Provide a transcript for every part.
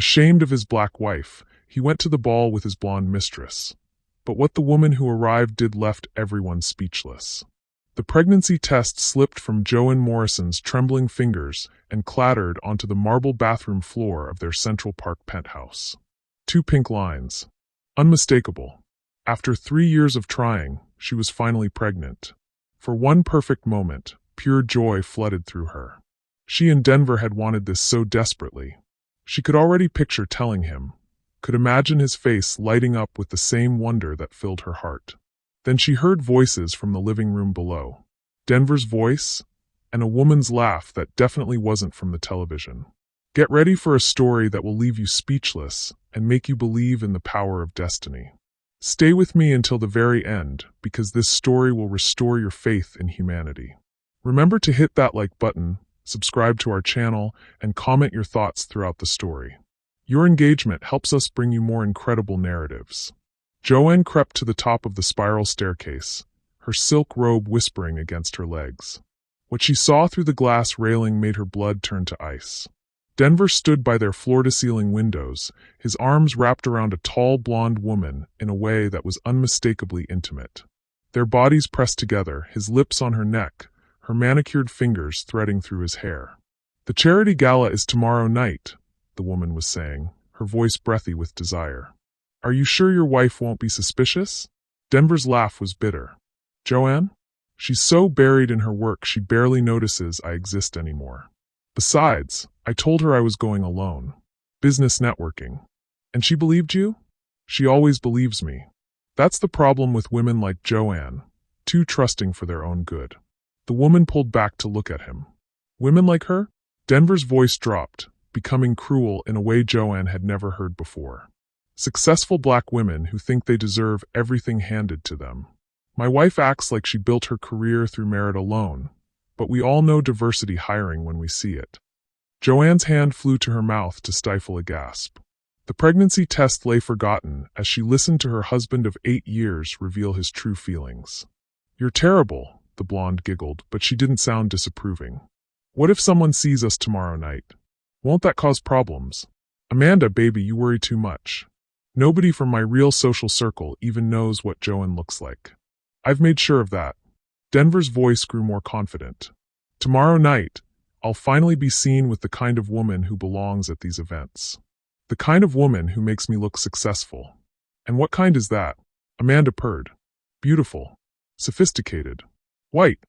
Ashamed of his black wife, he went to the ball with his blonde mistress. But what the woman who arrived did left everyone speechless. The pregnancy test slipped from Joanne Morrison's trembling fingers and clattered onto the marble bathroom floor of their Central Park penthouse. 2 pink lines. Unmistakable. After 3 years of trying, she was finally pregnant. For one perfect moment, pure joy flooded through her. She and Denver had wanted this so desperately. She could already picture telling him, could imagine his face lighting up with the same wonder that filled her heart. Then she heard voices from the living room below. Denver's voice, and a woman's laugh that definitely wasn't from the television. Get ready for a story that will leave you speechless and make you believe in the power of destiny. Stay with me until the very end, because this story will restore your faith in humanity. Remember to hit that like button, subscribe to our channel, and comment your thoughts throughout the story. Your engagement helps us bring you more incredible narratives. Joanne crept to the top of the spiral staircase, her silk robe whispering against her legs. What she saw through the glass railing made her blood turn to ice. Denver stood by their floor-to-ceiling windows, his arms wrapped around a tall blonde woman in a way that was unmistakably intimate. Their bodies pressed together, his lips on her neck, her manicured fingers threading through his hair. The charity gala is tomorrow night, the woman was saying, her voice breathy with desire. Are you sure your wife won't be suspicious? Denver's laugh was bitter. Joanne? She's so buried in her work she barely notices I exist anymore. Besides, I told her I was going alone. Business networking. And she believed you? She always believes me. That's the problem with women like Joanne, too trusting for their own good. The woman pulled back to look at him. Women like her? Denver's voice dropped, becoming cruel in a way Joanne had never heard before. Successful black women who think they deserve everything handed to them. My wife acts like she built her career through merit alone, but we all know diversity hiring when we see it. Joanne's hand flew to her mouth to stifle a gasp. The pregnancy test lay forgotten as she listened to her husband of 8 years reveal his true feelings. You're terrible, the blonde giggled, but she didn't sound disapproving. What if someone sees us tomorrow night? Won't that cause problems? Amanda, baby, you worry too much. Nobody from my real social circle even knows what Joanne looks like. I've made sure of that. Denver's voice grew more confident. Tomorrow night, I'll finally be seen with the kind of woman who belongs at these events. The kind of woman who makes me look successful. And what kind is that? Amanda purred. Beautiful. Sophisticated. White.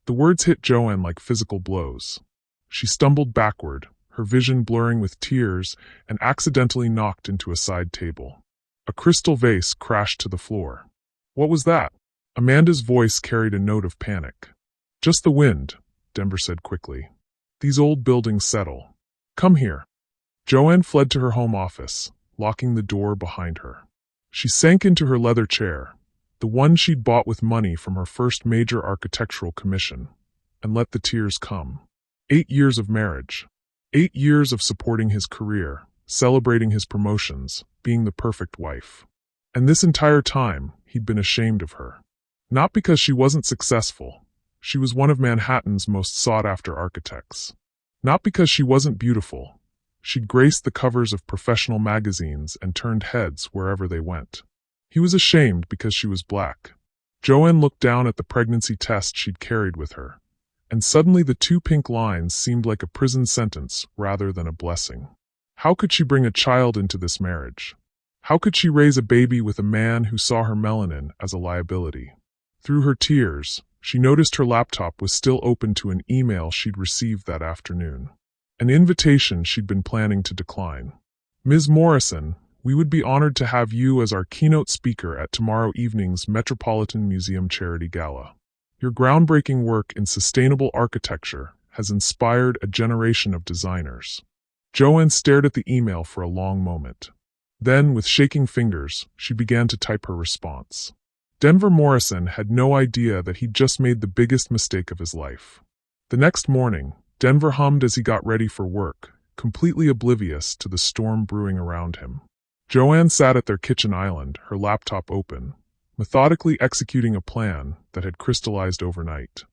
The words hit Joanne like physical blows. She stumbled backward, her vision blurring with tears, and accidentally knocked into a side table. A crystal vase crashed to the floor. What was that? Amanda's voice carried a note of panic. Just the wind, Denver said quickly. These old buildings settle. Come here. Joanne fled to her home office, locking the door behind her. She sank into her leather chair, the one she'd bought with money from her first major architectural commission, and let the tears come. 8 years of marriage. 8 years of supporting his career, celebrating his promotions, being the perfect wife. And this entire time, he'd been ashamed of her. Not because she wasn't successful. She was one of Manhattan's most sought-after architects. Not because she wasn't beautiful. She'd graced the covers of professional magazines and turned heads wherever they went. He was ashamed because she was black. Joanne looked down at the pregnancy test she'd carried with her, and suddenly the 2 pink lines seemed like a prison sentence rather than a blessing. How could she bring a child into this marriage? How could she raise a baby with a man who saw her melanin as a liability? Through her tears, she noticed her laptop was still open to an email she'd received that afternoon. An invitation she'd been planning to decline. Ms. Morrison, we would be honored to have you as our keynote speaker at tomorrow evening's Metropolitan Museum Charity Gala. Your groundbreaking work in sustainable architecture has inspired a generation of designers. Joanne stared at the email for a long moment. Then, with shaking fingers, she began to type her response. Denver Morrison had no idea that he'd just made the biggest mistake of his life. The next morning, Denver hummed as he got ready for work, completely oblivious to the storm brewing around him. Joanne sat at their kitchen island, her laptop open, methodically executing a plan that had crystallized overnight.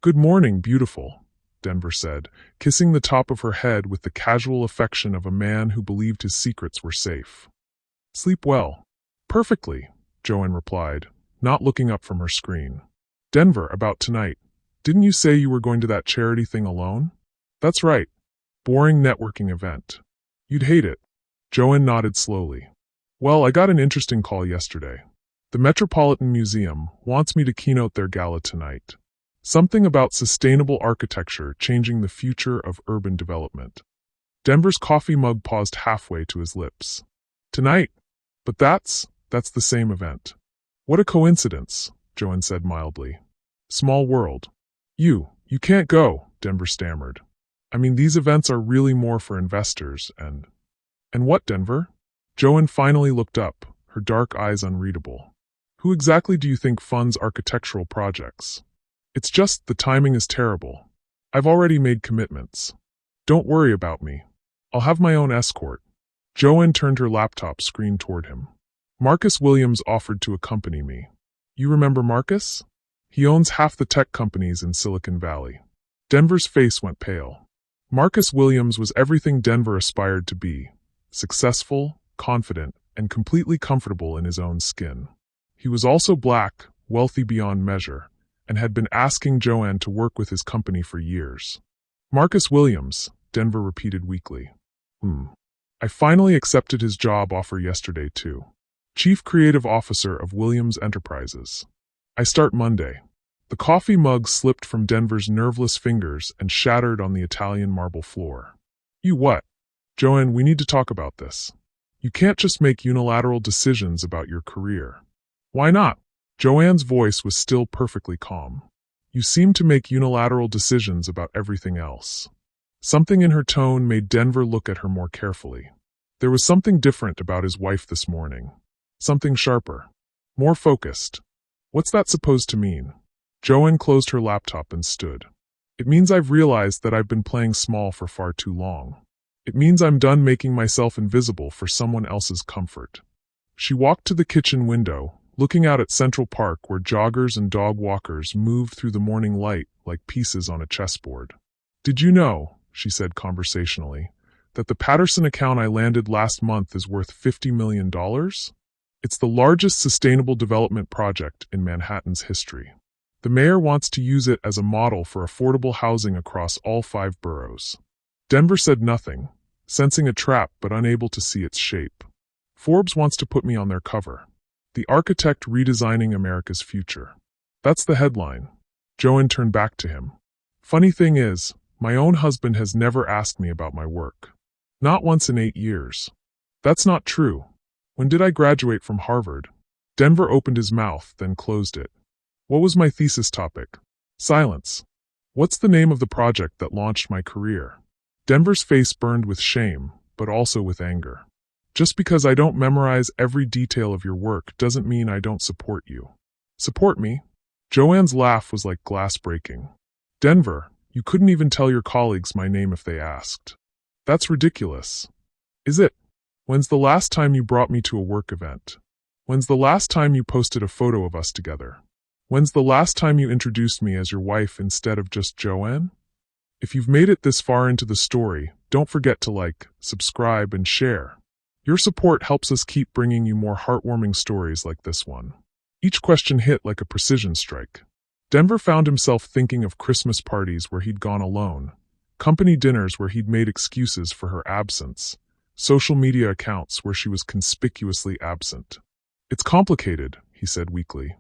Good morning, beautiful, Denver said, kissing the top of her head with the casual affection of a man who believed his secrets were safe. Sleep well. Perfectly, Joanne replied, not looking up from her screen. Denver, about tonight. Didn't you say you were going to that charity thing alone? That's right. Boring networking event. You'd hate it. Joanne nodded slowly. Well, I got an interesting call yesterday. The Metropolitan Museum wants me to keynote their gala tonight. Something about sustainable architecture changing the future of urban development. Denver's coffee mug paused halfway to his lips. Tonight? But that's the same event. What a coincidence, Joanne said mildly. Small world. You can't go, Denver stammered. I mean, these events are really more for investors and what, Denver? Joanne finally looked up, her dark eyes unreadable. Who exactly do you think funds architectural projects? It's just the timing is terrible. I've already made commitments. Don't worry about me. I'll have my own escort. Joanne turned her laptop screen toward him. Marcus Williams offered to accompany me. You remember Marcus? He owns half the tech companies in Silicon Valley. Denver's face went pale. Marcus Williams was everything Denver aspired to be. Successful, confident, and completely comfortable in his own skin. He was also black, wealthy beyond measure, and had been asking Joanne to work with his company for years. Marcus Williams, Denver repeated weakly. I finally accepted his job offer yesterday too. Chief Creative Officer of Williams Enterprises. I start Monday. The coffee mug slipped from Denver's nerveless fingers and shattered on the Italian marble floor. You what? Joanne, we need to talk about this. You can't just make unilateral decisions about your career. Why not? Joanne's voice was still perfectly calm. You seem to make unilateral decisions about everything else. Something in her tone made Denver look at her more carefully. There was something different about his wife this morning. Something sharper. More focused. What's that supposed to mean? Joanne closed her laptop and stood. It means I've realized that I've been playing small for far too long. It means I'm done making myself invisible for someone else's comfort. She walked to the kitchen window, looking out at Central Park where joggers and dog walkers moved through the morning light like pieces on a chessboard. Did you know, she said conversationally, that the Patterson account I landed last month is worth $50 million? It's the largest sustainable development project in Manhattan's history. The mayor wants to use it as a model for affordable housing across all 5 boroughs. Denver said nothing, sensing a trap but unable to see its shape. Forbes wants to put me on their cover. The architect redesigning America's future. That's the headline. Joanne turned back to him. Funny thing is, my own husband has never asked me about my work. Not once in 8 years. That's not true. When did I graduate from Harvard? Denver opened his mouth, then closed it. What was my thesis topic? Silence. What's the name of the project that launched my career? Denver's face burned with shame, but also with anger. Just because I don't memorize every detail of your work doesn't mean I don't support you. Support me? Joanne's laugh was like glass breaking. Denver, you couldn't even tell your colleagues my name if they asked. That's ridiculous. Is it? When's the last time you brought me to a work event? When's the last time you posted a photo of us together? When's the last time you introduced me as your wife instead of just Joanne? If you've made it this far into the story, don't forget to like, subscribe, and share. Your support helps us keep bringing you more heartwarming stories like this one. Each question hit like a precision strike. Denver found himself thinking of Christmas parties where he'd gone alone, company dinners where he'd made excuses for her absence, social media accounts where she was conspicuously absent. It's complicated, he said weakly.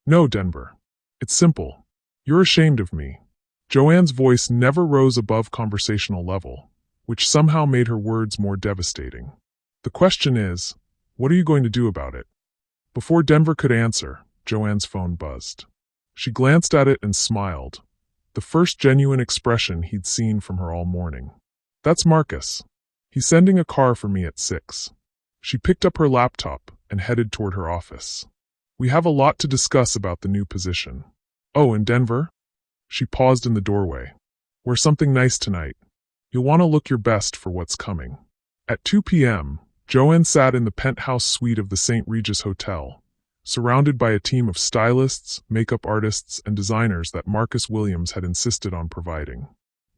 No, Denver. It's simple. You're ashamed of me. Joanne's voice never rose above conversational level, which somehow made her words more devastating. The question is, what are you going to do about it? Before Denver could answer, Joanne's phone buzzed. She glanced at it and smiled, the first genuine expression he'd seen from her all morning. That's Marcus. He's sending a car for me at 6. She picked up her laptop and headed toward her office. We have a lot to discuss about the new position. Oh, and Denver? She paused in the doorway. Wear something nice tonight. You'll want to look your best for what's coming. At 2 p.m., Joanne sat in the penthouse suite of the St. Regis Hotel, surrounded by a team of stylists, makeup artists, and designers that Marcus Williams had insisted on providing.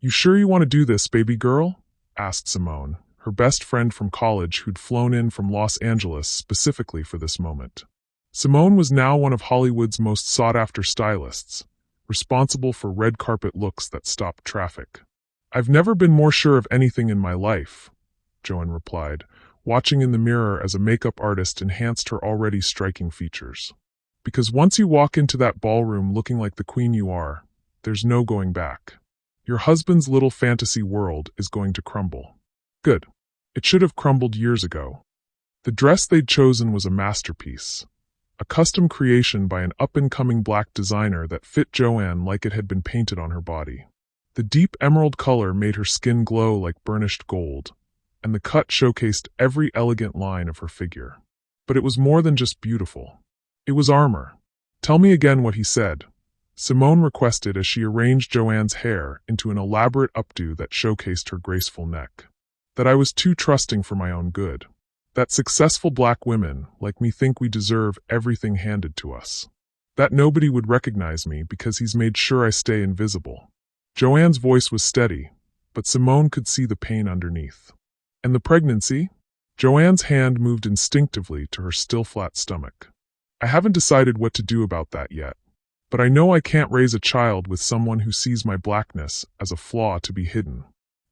"You sure you want to do this, baby girl?" asked Simone, her best friend from college who'd flown in from Los Angeles specifically for this moment. Simone was now one of Hollywood's most sought-after stylists, responsible for red carpet looks that stopped traffic. "I've never been more sure of anything in my life," Joan replied, watching in the mirror as a makeup artist enhanced her already striking features. "Because once you walk into that ballroom looking like the queen you are, there's no going back. Your husband's little fantasy world is going to crumble." Good. It should have crumbled years ago. The dress they'd chosen was a masterpiece. A custom creation by an up-and-coming black designer that fit Joanne like it had been painted on her body. The deep emerald color made her skin glow like burnished gold, and the cut showcased every elegant line of her figure. But it was more than just beautiful. It was armor. "Tell me again what he said," Simone requested as she arranged Joanne's hair into an elaborate updo that showcased her graceful neck. "That I was too trusting for my own good. That successful black women, like me, think we deserve everything handed to us. That nobody would recognize me because he's made sure I stay invisible." Joanne's voice was steady, but Simone could see the pain underneath. "And the pregnancy?" Joanne's hand moved instinctively to her still flat stomach. "I haven't decided what to do about that yet. But I know I can't raise a child with someone who sees my blackness as a flaw to be hidden."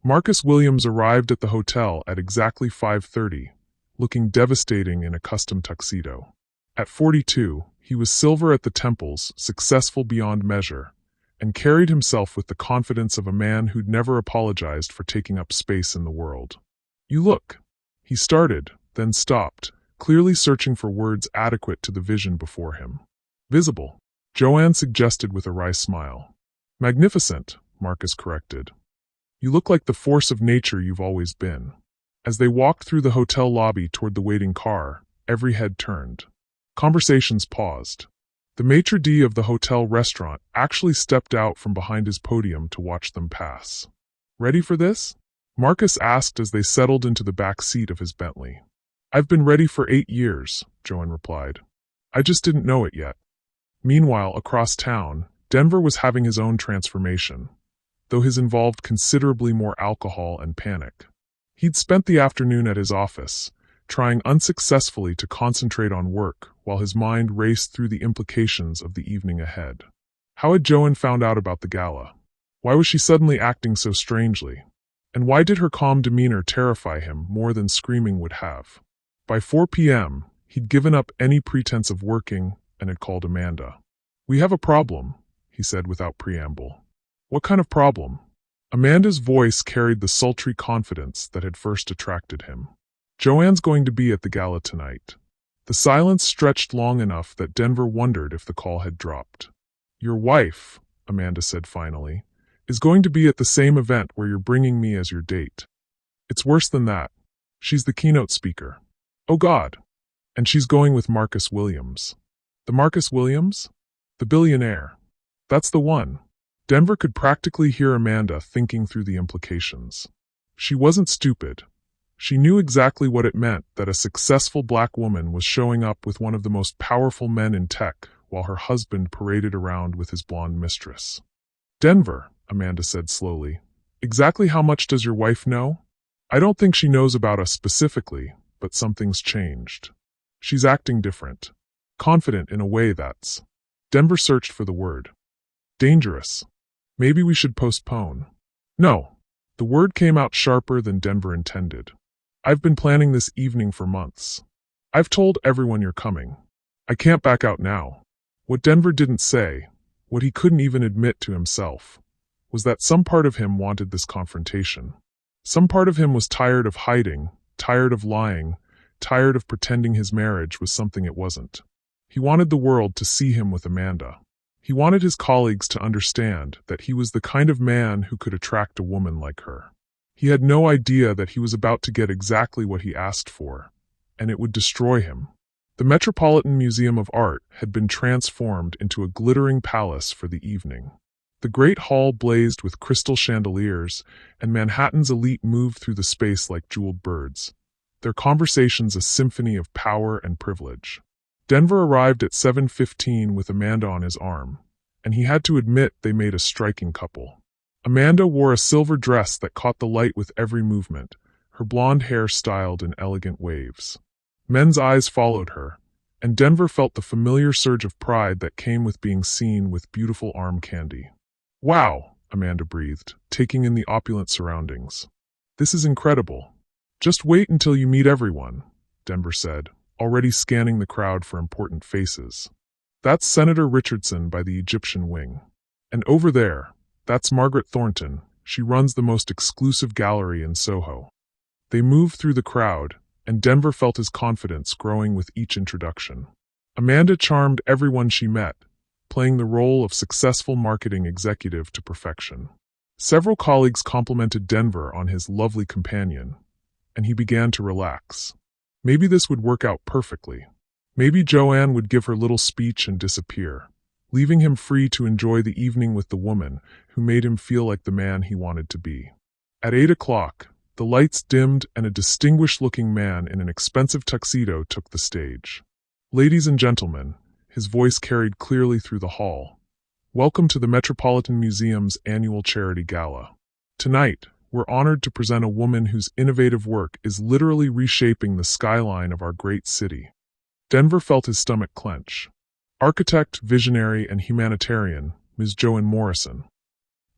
Marcus Williams arrived at the hotel at exactly 5:30, looking devastating in a custom tuxedo. At 42, he was silver at the temples, successful beyond measure, and carried himself with the confidence of a man who'd never apologized for taking up space in the world. "You look," he started, then stopped, clearly searching for words adequate to the vision before him. "Visible," Joanne suggested with a wry smile. "Magnificent," Marcus corrected. "You look like the force of nature you've always been." As they walked through the hotel lobby toward the waiting car, every head turned. Conversations paused. The maitre d' of the hotel restaurant actually stepped out from behind his podium to watch them pass. "Ready for this?" Marcus asked as they settled into the back seat of his Bentley. "I've been ready for 8 years, Joanne replied. "I just didn't know it yet." Meanwhile, across town, Denver was having his own transformation, though his involved considerably more alcohol and panic. He'd spent the afternoon at his office, trying unsuccessfully to concentrate on work while his mind raced through the implications of the evening ahead. How had Joanne found out about the gala? Why was she suddenly acting so strangely? And why did her calm demeanor terrify him more than screaming would have? By 4 p.m., he'd given up any pretense of working and had called Amanda. "We have a problem," he said without preamble. "What kind of problem?" Amanda's voice carried the sultry confidence that had first attracted him. "Joanne's going to be at the gala tonight." The silence stretched long enough that Denver wondered if the call had dropped. "Your wife," Amanda said finally, "is going to be at the same event where you're bringing me as your date. It's worse than that. She's the keynote speaker." "Oh God." "And she's going with Marcus Williams." "The Marcus Williams?" "The billionaire." "That's the one." Denver could practically hear Amanda thinking through the implications. She wasn't stupid. She knew exactly what it meant that a successful black woman was showing up with one of the most powerful men in tech while her husband paraded around with his blonde mistress. "Denver," Amanda said slowly, "exactly how much does your wife know?" "I don't think she knows about us specifically, but something's changed. She's acting different. Confident in a way that's—" Denver searched for the word. "Dangerous. Maybe we should postpone." "No." The word came out sharper than Denver intended. "I've been planning this evening for months. I've told everyone you're coming. I can't back out now." What Denver didn't say, what he couldn't even admit to himself, was that some part of him wanted this confrontation. Some part of him was tired of hiding, tired of lying, tired of pretending his marriage was something it wasn't. He wanted the world to see him with Amanda. He wanted his colleagues to understand that he was the kind of man who could attract a woman like her. He had no idea that he was about to get exactly what he asked for, and it would destroy him. The Metropolitan Museum of Art had been transformed into a glittering palace for the evening. The great hall blazed with crystal chandeliers, and Manhattan's elite moved through the space like jeweled birds, their conversations a symphony of power and privilege. Denver arrived at 7:15 with Amanda on his arm, and he had to admit they made a striking couple. Amanda wore a silver dress that caught the light with every movement, her blonde hair styled in elegant waves. Men's eyes followed her, and Denver felt the familiar surge of pride that came with being seen with beautiful arm candy. "Wow," Amanda breathed, taking in the opulent surroundings. "This is incredible." "Just wait until you meet everyone," Denver said, already scanning the crowd for important faces. "That's Senator Richardson by the Egyptian wing. And over there, that's Margaret Thornton. She runs the most exclusive gallery in Soho." They moved through the crowd, and Denver felt his confidence growing with each introduction. Amanda charmed everyone she met, playing the role of successful marketing executive to perfection. Several colleagues complimented Denver on his lovely companion, and he began to relax. Maybe this would work out perfectly. Maybe Joanne would give her little speech and disappear, leaving him free to enjoy the evening with the woman who made him feel like the man he wanted to be. At 8 o'clock, the lights dimmed and a distinguished-looking man in an expensive tuxedo took the stage. "Ladies and gentlemen," his voice carried clearly through the hall, "welcome to the Metropolitan Museum's annual charity gala. Tonight, we're honored to present a woman whose innovative work is literally reshaping the skyline of our great city." Denver felt his stomach clench. Architect, visionary, and humanitarian, Ms. Joanne Morrison.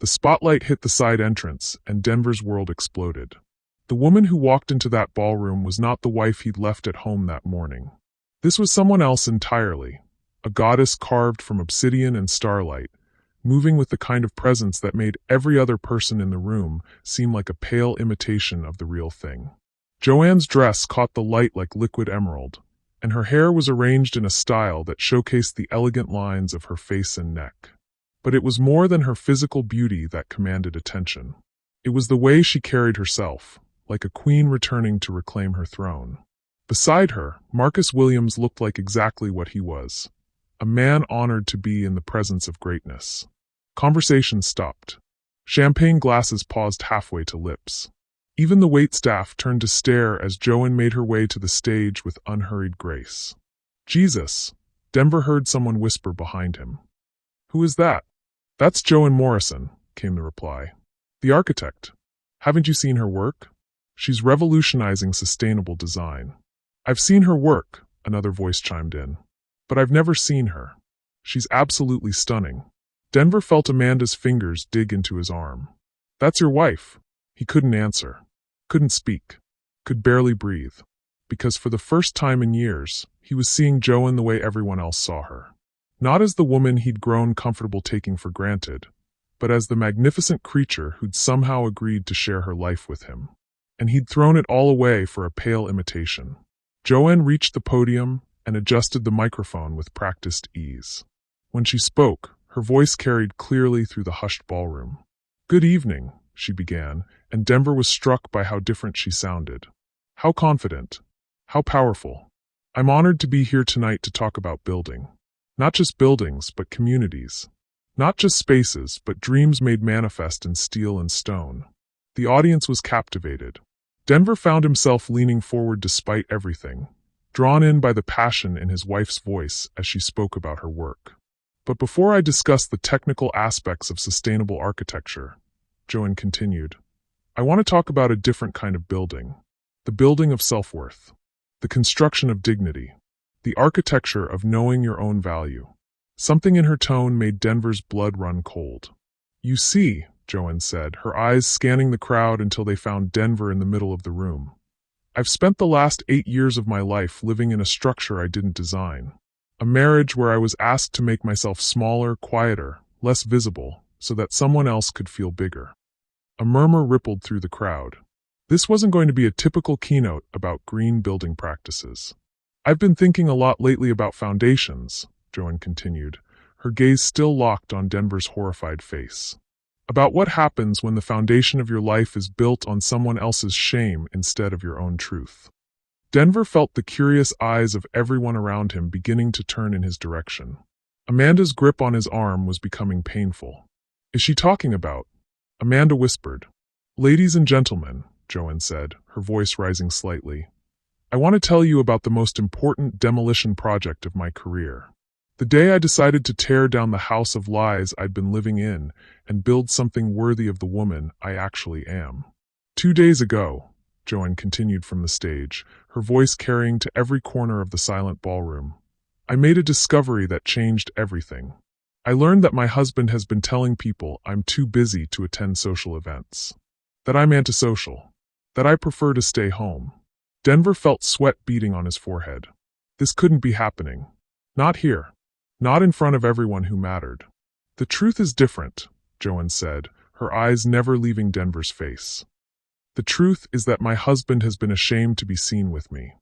The spotlight hit the side entrance, and Denver's world exploded. The woman who walked into that ballroom was not the wife he'd left at home that morning. This was someone else entirely, a goddess carved from obsidian and starlight, moving with the kind of presence that made every other person in the room seem like a pale imitation of the real thing. Joanne's dress caught the light like liquid emerald, and her hair was arranged in a style that showcased the elegant lines of her face and neck. But it was more than her physical beauty that commanded attention. It was the way she carried herself, like a queen returning to reclaim her throne. Beside her, Marcus Williams looked like exactly what he was, a man honored to be in the presence of greatness. Conversation stopped. Champagne glasses paused halfway to lips. Even the waitstaff turned to stare as Joanne made her way to the stage with unhurried grace. "Jesus," Denver heard someone whisper behind him. "Who is that?" "That's Joanne Morrison," came the reply. "The architect. Haven't you seen her work? She's revolutionizing sustainable design." "I've seen her work," another voice chimed in. "But I've never seen her. She's absolutely stunning." Denver felt Amanda's fingers dig into his arm. "That's your wife." He couldn't answer, couldn't speak, could barely breathe, because for the first time in years, he was seeing Joanne the way everyone else saw her. Not as the woman he'd grown comfortable taking for granted, but as the magnificent creature who'd somehow agreed to share her life with him. And he'd thrown it all away for a pale imitation. Joanne reached the podium and adjusted the microphone with practiced ease. When she spoke, her voice carried clearly through the hushed ballroom. "Good evening," she began, and Denver was struck by how different she sounded. How confident. How powerful. "I'm honored to be here tonight to talk about building. Not just buildings, but communities. Not just spaces, but dreams made manifest in steel and stone." The audience was captivated. Denver found himself leaning forward despite everything, drawn in by the passion in his wife's voice as she spoke about her work. "But before I discuss the technical aspects of sustainable architecture," Joanne continued, "I want to talk about a different kind of building. The building of self-worth. The construction of dignity. The architecture of knowing your own value." Something in her tone made Denver's blood run cold. "You see," Joanne said, her eyes scanning the crowd until they found Denver in the middle of the room. "I've spent the last 8 years of my life living in a structure I didn't design. A marriage where I was asked to make myself smaller, quieter, less visible, so that someone else could feel bigger." A murmur rippled through the crowd. This wasn't going to be a typical keynote about green building practices. "I've been thinking a lot lately about foundations," Joanne continued, her gaze still locked on Denver's horrified face. "About what happens when the foundation of your life is built on someone else's shame instead of your own truth." Denver felt the curious eyes of everyone around him beginning to turn in his direction. Amanda's grip on his arm was becoming painful. "Is she talking about?" Amanda whispered. "Ladies and gentlemen," Joanne said, her voice rising slightly, "I want to tell you about the most important demolition project of my career. The day I decided to tear down the house of lies I'd been living in and build something worthy of the woman I actually am. 2 days ago, Joanne continued from the stage, her voice carrying to every corner of the silent ballroom, I made a discovery that changed everything. I learned that my husband has been telling people I'm too busy to attend social events. That I'm antisocial. That I prefer to stay home. Denver felt sweat beading on his forehead. This couldn't be happening. Not here. Not in front of everyone who mattered. The truth is different, Joanne said, her eyes never leaving Denver's face. The truth is that my husband has been ashamed to be seen with me.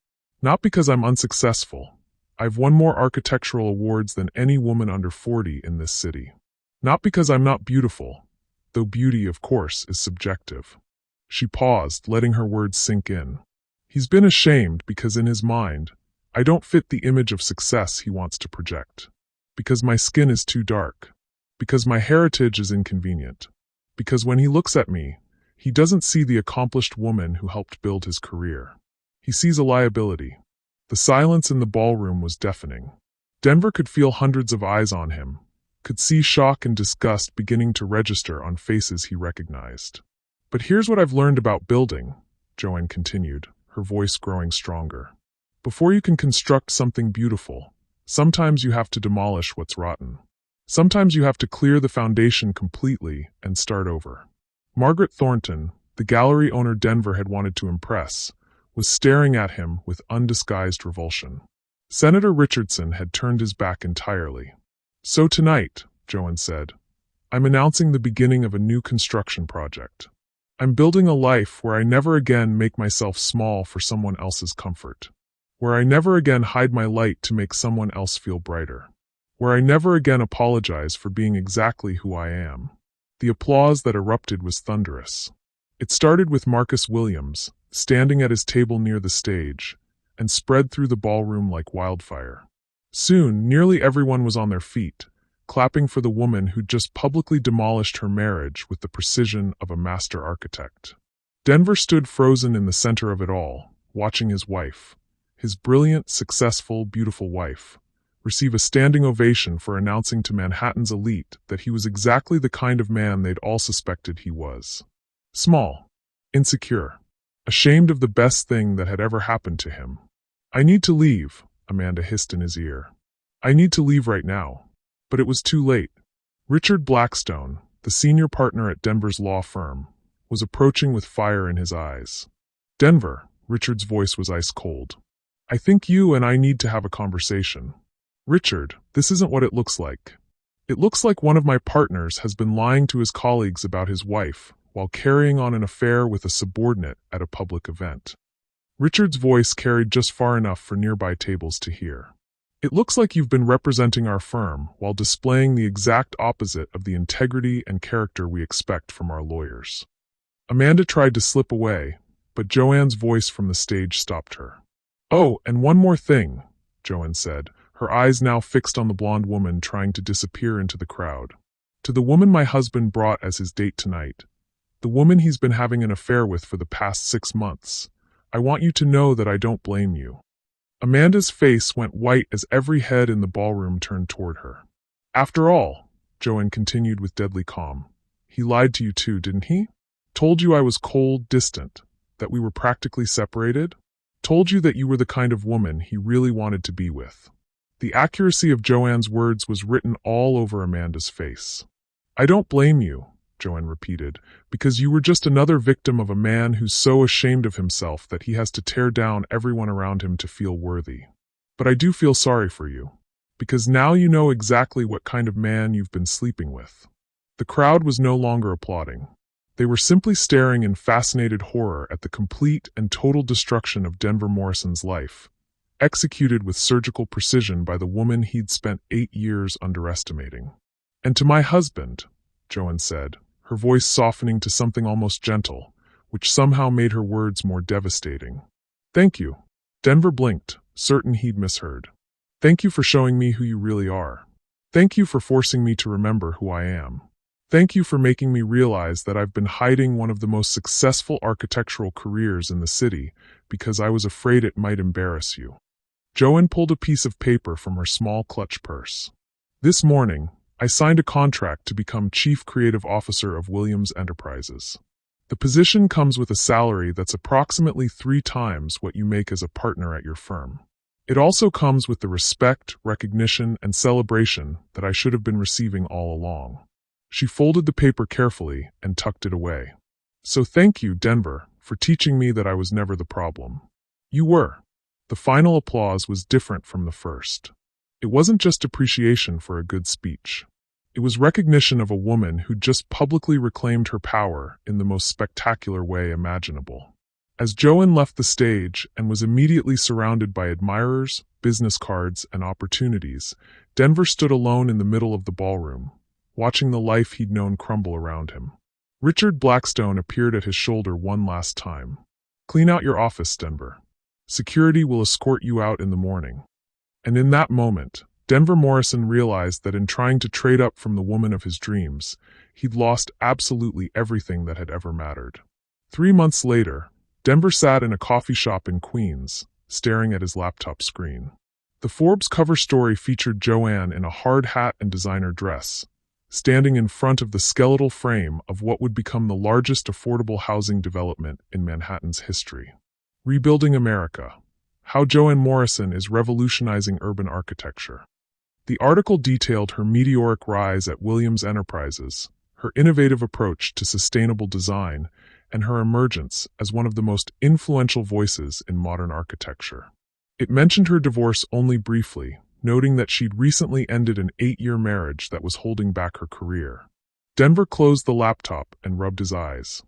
Not because I'm unsuccessful. I've won more architectural awards than any woman under 40 in this city. Not because I'm not beautiful, though beauty, of course, is subjective. She paused, letting her words sink in. He's been ashamed because in his mind, I don't fit the image of success he wants to project. Because my skin is too dark. Because my heritage is inconvenient. Because when he looks at me, he doesn't see the accomplished woman who helped build his career. He sees a liability. The silence in the ballroom was deafening. Denver could feel hundreds of eyes on him, could see shock and disgust beginning to register on faces he recognized. But here's what I've learned about building, Joanne continued, her voice growing stronger. Before you can construct something beautiful, sometimes you have to demolish what's rotten. Sometimes you have to clear the foundation completely and start over. Margaret Thornton, the gallery owner Denver had wanted to impress, was staring at him with undisguised revulsion. Senator Richardson had turned his back entirely. So tonight, Joanne said, I'm announcing the beginning of a new construction project. I'm building a life where I never again make myself small for someone else's comfort. Where I never again hide my light to make someone else feel brighter. Where I never again apologize for being exactly who I am. The applause that erupted was thunderous. It started with Marcus Williams, standing at his table near the stage, and spread through the ballroom like wildfire. Soon, nearly everyone was on their feet, clapping for the woman who'd just publicly demolished her marriage with the precision of a master architect. Denver stood frozen in the center of it all, watching his wife, his brilliant, successful, beautiful wife, receive a standing ovation for announcing to Manhattan's elite that he was exactly the kind of man they'd all suspected he was. Small, insecure, ashamed of the best thing that had ever happened to him. I need to leave, Amanda hissed in his ear. I need to leave right now. But it was too late. Richard Blackstone, the senior partner at Denver's law firm, was approaching with fire in his eyes. Denver, Richard's voice was ice cold. I think you and I need to have a conversation. Richard, this isn't what it looks like. It looks like one of my partners has been lying to his colleagues about his wife while carrying on an affair with a subordinate at a public event. Richard's voice carried just far enough for nearby tables to hear. It looks like you've been representing our firm while displaying the exact opposite of the integrity and character we expect from our lawyers. Amanda tried to slip away, but Joanne's voice from the stage stopped her. Oh, and one more thing, Joanne said, her eyes now fixed on the blonde woman trying to disappear into the crowd. To the woman my husband brought as his date tonight, the woman he's been having an affair with for the past 6 months, I want you to know that I don't blame you. Amanda's face went white as every head in the ballroom turned toward her. After all, Joanne continued with deadly calm, he lied to you too, didn't he? Told you I was cold, distant, that we were practically separated? Told you that you were the kind of woman he really wanted to be with. The accuracy of Joanne's words was written all over Amanda's face. I don't blame you, Joanne repeated, because you were just another victim of a man who's so ashamed of himself that he has to tear down everyone around him to feel worthy. But I do feel sorry for you, because now you know exactly what kind of man you've been sleeping with. The crowd was no longer applauding. They were simply staring in fascinated horror at the complete and total destruction of Denver Morrison's life, executed with surgical precision by the woman he'd spent 8 years underestimating. And to my husband, Joanne said, her voice softening to something almost gentle, which somehow made her words more devastating. Thank you. Denver blinked, certain he'd misheard. Thank you for showing me who you really are. Thank you for forcing me to remember who I am. Thank you for making me realize that I've been hiding one of the most successful architectural careers in the city because I was afraid it might embarrass you. Joanne pulled a piece of paper from her small clutch purse. This morning, I signed a contract to become Chief Creative Officer of Williams Enterprises. The position comes with a salary that's approximately 3 times what you make as a partner at your firm. It also comes with the respect, recognition, and celebration that I should have been receiving all along. She folded the paper carefully and tucked it away. So thank you, Denver, for teaching me that I was never the problem. You were. The final applause was different from the first. It wasn't just appreciation for a good speech. It was recognition of a woman who'd just publicly reclaimed her power in the most spectacular way imaginable. As Joanne left the stage and was immediately surrounded by admirers, business cards, and opportunities, Denver stood alone in the middle of the ballroom, watching the life he'd known crumble around him. Richard Blackstone appeared at his shoulder one last time. "Clean out your office, Denver. Security will escort you out in the morning." And in that moment, Denver Morrison realized that in trying to trade up from the woman of his dreams, he'd lost absolutely everything that had ever mattered. 3 months later, Denver sat in a coffee shop in Queens, staring at his laptop screen. The Forbes cover story featured Joanne in a hard hat and designer dress, standing in front of the skeletal frame of what would become the largest affordable housing development in Manhattan's history. Rebuilding America: How Joanne Morrison is Revolutionizing Urban Architecture. The article detailed her meteoric rise at Williams Enterprises, her innovative approach to sustainable design, and her emergence as one of the most influential voices in modern architecture. It mentioned her divorce only briefly, noting that she'd recently ended an 8-year marriage that was holding back her career. Denver closed the laptop and rubbed his eyes.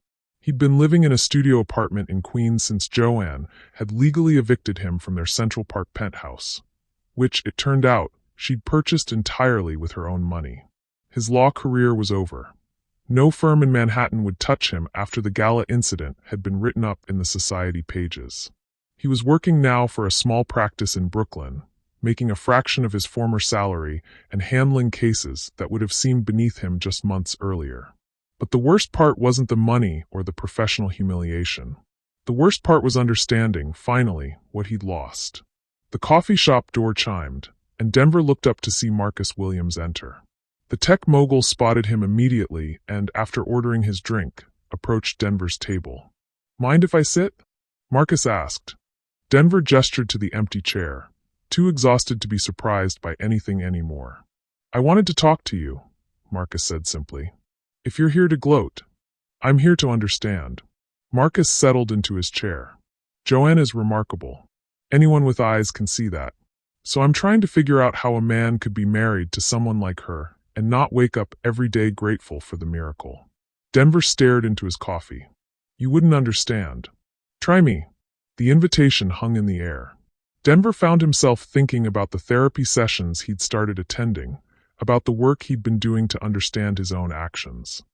He'd been living in a studio apartment in Queens since Joanne had legally evicted him from their Central Park penthouse, which, it turned out, she'd purchased entirely with her own money. His law career was over. No firm in Manhattan would touch him after the gala incident had been written up in the society pages. He was working now for a small practice in Brooklyn, making a fraction of his former salary and handling cases that would have seemed beneath him just months earlier. But the worst part wasn't the money or the professional humiliation. The worst part was understanding, finally, what he'd lost. The coffee shop door chimed, and Denver looked up to see Marcus Williams enter. The tech mogul spotted him immediately and, after ordering his drink, approached Denver's table. "Mind if I sit?" Marcus asked. Denver gestured to the empty chair, too exhausted to be surprised by anything anymore. "I wanted to talk to you," Marcus said simply. "If you're here to gloat, I'm here to understand." Marcus settled into his chair. "Joanne is remarkable. Anyone with eyes can see that. So I'm trying to figure out how a man could be married to someone like her and not wake up every day grateful for the miracle." Denver stared into his coffee. "You wouldn't understand. Try me." The invitation hung in the air. Denver found himself thinking about the therapy sessions he'd started attending, about the work he'd been doing to understand his own actions.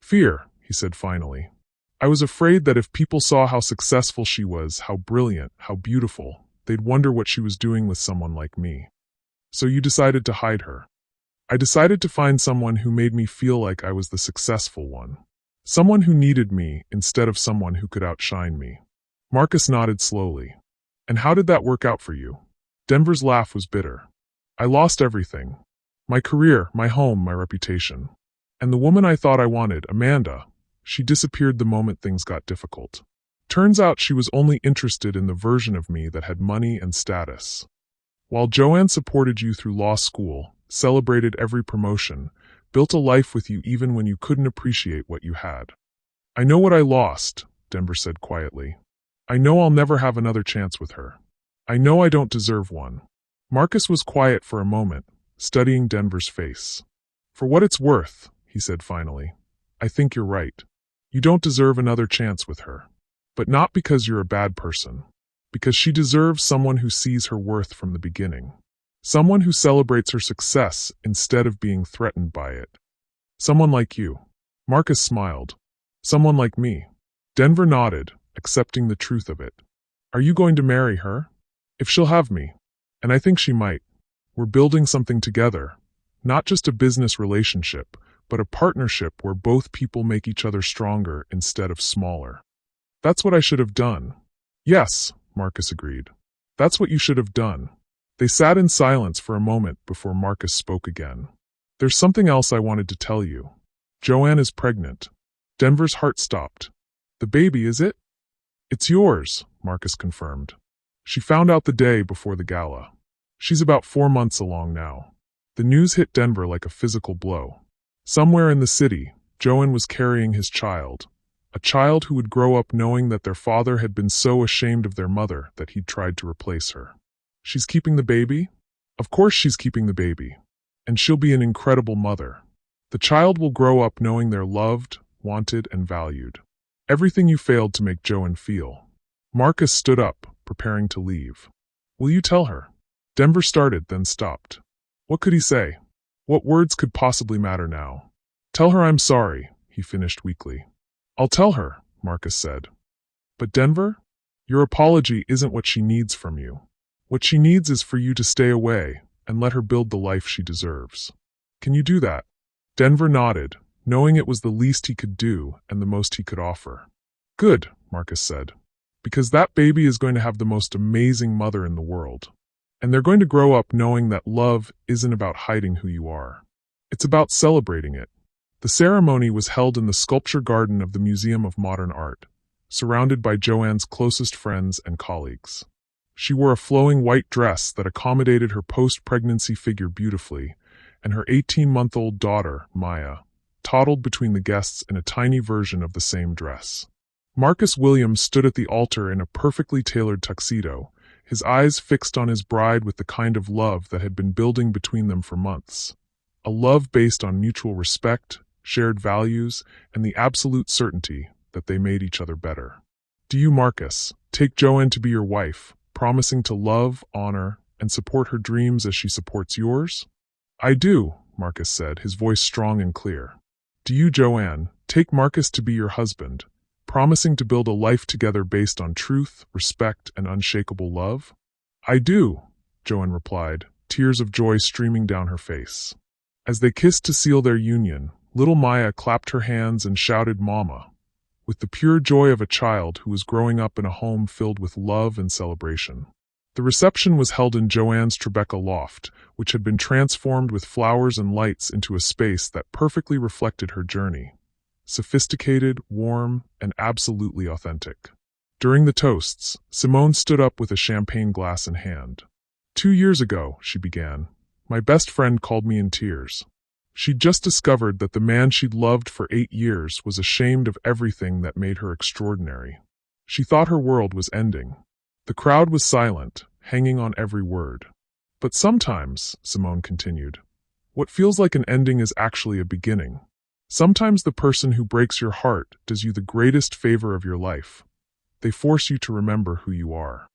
"Fear," he said finally. "I was afraid that if people saw how successful she was, how brilliant, how beautiful, they'd wonder what she was doing with someone like me. So you decided to hide her." "I decided to find someone who made me feel like I was the successful one. Someone who needed me instead of someone who could outshine me." Marcus nodded slowly. "And how did that work out for you?" Denver's laugh was bitter. "I lost everything. My career, my home, my reputation. And the woman I thought I wanted, Amanda, she disappeared the moment things got difficult. Turns out she was only interested in the version of me that had money and status. While Joanne supported you through law school, celebrated every promotion, built a life with you even when you couldn't appreciate what you had." "I know what I lost," Denver said quietly. "I know I'll never have another chance with her. I know I don't deserve one." Marcus was quiet for a moment, studying Denver's face. "For what it's worth," he said finally, "I think you're right. You don't deserve another chance with her. But not because you're a bad person. Because she deserves someone who sees her worth from the beginning. Someone who celebrates her success instead of being threatened by it. Someone like you." Marcus smiled. "Someone like me." Denver nodded, accepting the truth of it. "Are you going to marry her?" "If she'll have me. And I think she might. We're building something together. Not just a business relationship, but a partnership where both people make each other stronger instead of smaller." "That's what I should have done." "Yes," Marcus agreed. "That's what you should have done. They sat in silence for a moment before Marcus spoke again. There's something else I wanted to tell you. Joanne is pregnant. Denver's heart stopped. The baby, is it? It's yours, Marcus confirmed. She found out the day before the gala. She's about 4 months along now. The news hit Denver like a physical blow. Somewhere in the city, Joanne was carrying his child. A child who would grow up knowing that their father had been so ashamed of their mother that he'd tried to replace her. She's keeping the baby? Of course she's keeping the baby. And she'll be an incredible mother. The child will grow up knowing they're loved, wanted, and valued. Everything you failed to make Joanne feel. Marcus stood up, preparing to leave. Will you tell her? Denver started, then stopped. What could he say? What words could possibly matter now? Tell her I'm sorry, he finished weakly. I'll tell her, Marcus said. But Denver? Your apology isn't what she needs from you. What she needs is for you to stay away and let her build the life she deserves. Can you do that? Denver nodded, knowing it was the least he could do and the most he could offer. Good, Marcus said. Because that baby is going to have the most amazing mother in the world. And they're going to grow up knowing that love isn't about hiding who you are. It's about celebrating it. The ceremony was held in the sculpture garden of the Museum of Modern Art, surrounded by Joanne's closest friends and colleagues. She wore a flowing white dress that accommodated her post-pregnancy figure beautifully, and her 18-month-old daughter, Maya, toddled between the guests in a tiny version of the same dress. Marcus Williams stood at the altar in a perfectly tailored tuxedo, his eyes fixed on his bride with the kind of love that had been building between them for months. A love based on mutual respect, shared values, and the absolute certainty that they made each other better. Do you, Marcus, take Joanne to be your wife, promising to love, honor, and support her dreams as she supports yours? I do, Marcus said, his voice strong and clear. Do you, Joanne, take Marcus to be your husband, promising to build a life together based on truth, respect, and unshakable love? I do, Joanne replied, tears of joy streaming down her face. As they kissed to seal their union, little Maya clapped her hands and shouted "Mama," with the pure joy of a child who was growing up in a home filled with love and celebration. The reception was held in Joanne's Tribeca loft, which had been transformed with flowers and lights into a space that perfectly reflected her journey. Sophisticated, warm, and absolutely authentic. During the toasts, Simone stood up with a champagne glass in hand. 2 years ago, she began, my best friend called me in tears. She'd just discovered that the man she'd loved for 8 years was ashamed of everything that made her extraordinary. She thought her world was ending. The crowd was silent, hanging on every word. But sometimes, Simone continued, what feels like an ending is actually a beginning. Sometimes the person who breaks your heart does you the greatest favor of your life. They force you to remember who you are.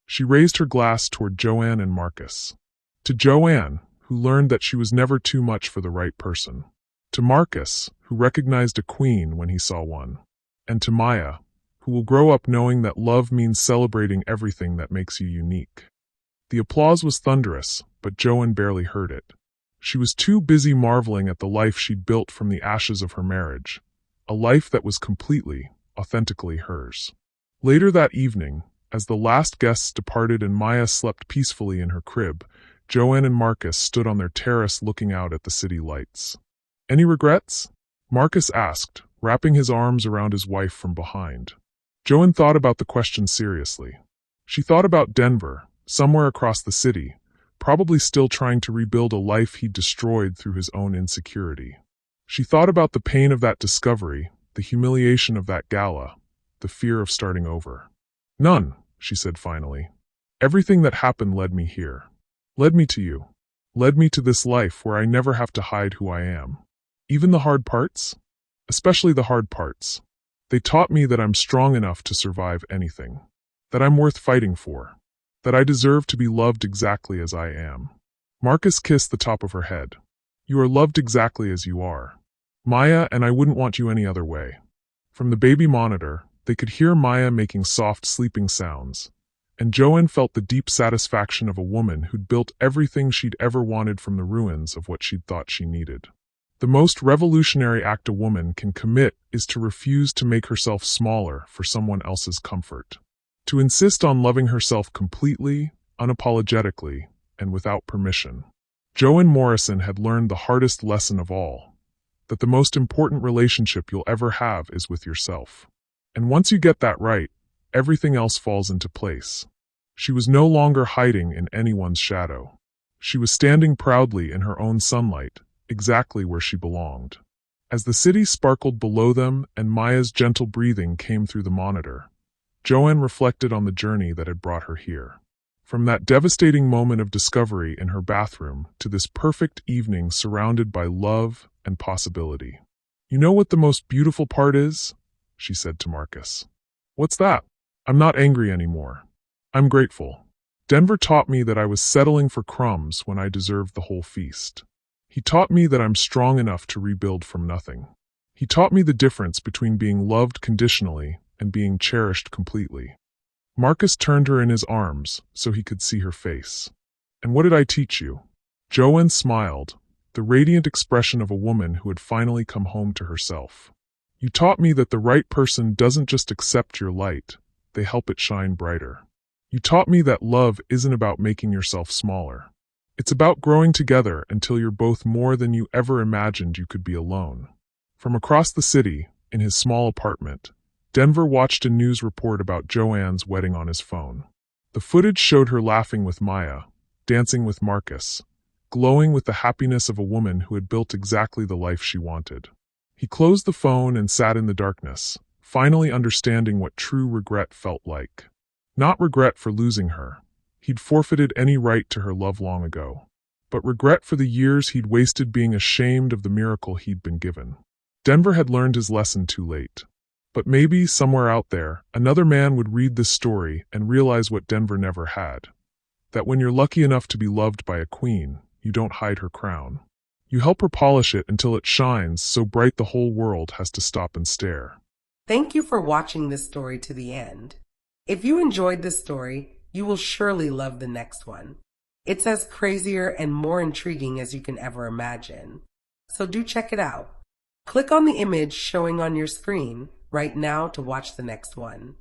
She raised her glass toward Joanne and Marcus. To Joanne, who learned that she was never too much for the right person. To Marcus, who recognized a queen when he saw one. And to Maya, who will grow up knowing that love means celebrating everything that makes you unique. The applause was thunderous, but Joanne barely heard it. She was too busy marveling at the life she'd built from the ashes of her marriage, a life that was completely, authentically hers. Later that evening, as the last guests departed and Maya slept peacefully in her crib, Joanne and Marcus stood on their terrace looking out at the city lights. Any regrets? Marcus asked, wrapping his arms around his wife from behind. Joanne thought about the question seriously. She thought about Denver, somewhere across the city, probably still trying to rebuild a life he'd destroyed through his own insecurity. She thought about the pain of that discovery, the humiliation of that gala, the fear of starting over. None, she said finally. Everything that happened led me here. Led me to you. Led me to this life where I never have to hide who I am. Even the hard parts? Especially the hard parts. They taught me that I'm strong enough to survive anything. That I'm worth fighting for. That I deserve to be loved exactly as I am. Marcus kissed the top of her head. You are loved exactly as you are. Maya, and I wouldn't want you any other way. From the baby monitor, they could hear Maya making soft sleeping sounds, and Joanne felt the deep satisfaction of a woman who'd built everything she'd ever wanted from the ruins of what she'd thought she needed. The most revolutionary act a woman can commit is to refuse to make herself smaller for someone else's comfort. To insist on loving herself completely, unapologetically, and without permission. Joan Morrison had learned the hardest lesson of all, that the most important relationship you'll ever have is with yourself. And once you get that right, everything else falls into place. She was no longer hiding in anyone's shadow. She was standing proudly in her own sunlight, exactly where she belonged. As the city sparkled below them and Maya's gentle breathing came through the monitor, Joanne reflected on the journey that had brought her here. From that devastating moment of discovery in her bathroom to this perfect evening surrounded by love and possibility. "You know what the most beautiful part is?" she said to Marcus. "What's that?" "I'm not angry anymore. I'm grateful. Denver taught me that I was settling for crumbs when I deserved the whole feast. He taught me that I'm strong enough to rebuild from nothing. He taught me the difference between being loved conditionally and being cherished completely." Marcus turned her in his arms so he could see her face. "And what did I teach you?" Joanne smiled, the radiant expression of a woman who had finally come home to herself. "You taught me that the right person doesn't just accept your light, they help it shine brighter. You taught me that love isn't about making yourself smaller. It's about growing together until you're both more than you ever imagined you could be alone." From across the city, in his small apartment, Denver watched a news report about Joanne's wedding on his phone. The footage showed her laughing with Maya, dancing with Marcus, glowing with the happiness of a woman who had built exactly the life she wanted. He closed the phone and sat in the darkness, finally understanding what true regret felt like. Not regret for losing her. He'd forfeited any right to her love long ago. But regret for the years he'd wasted being ashamed of the miracle he'd been given. Denver had learned his lesson too late. But maybe, somewhere out there, another man would read this story and realize what Denver never had. That when you're lucky enough to be loved by a queen, you don't hide her crown. You help her polish it until it shines so bright the whole world has to stop and stare. Thank you for watching this story to the end. If you enjoyed this story, you will surely love the next one. It's as crazier and more intriguing as you can ever imagine. So do check it out. Click on the image showing on your screen right now to watch the next one.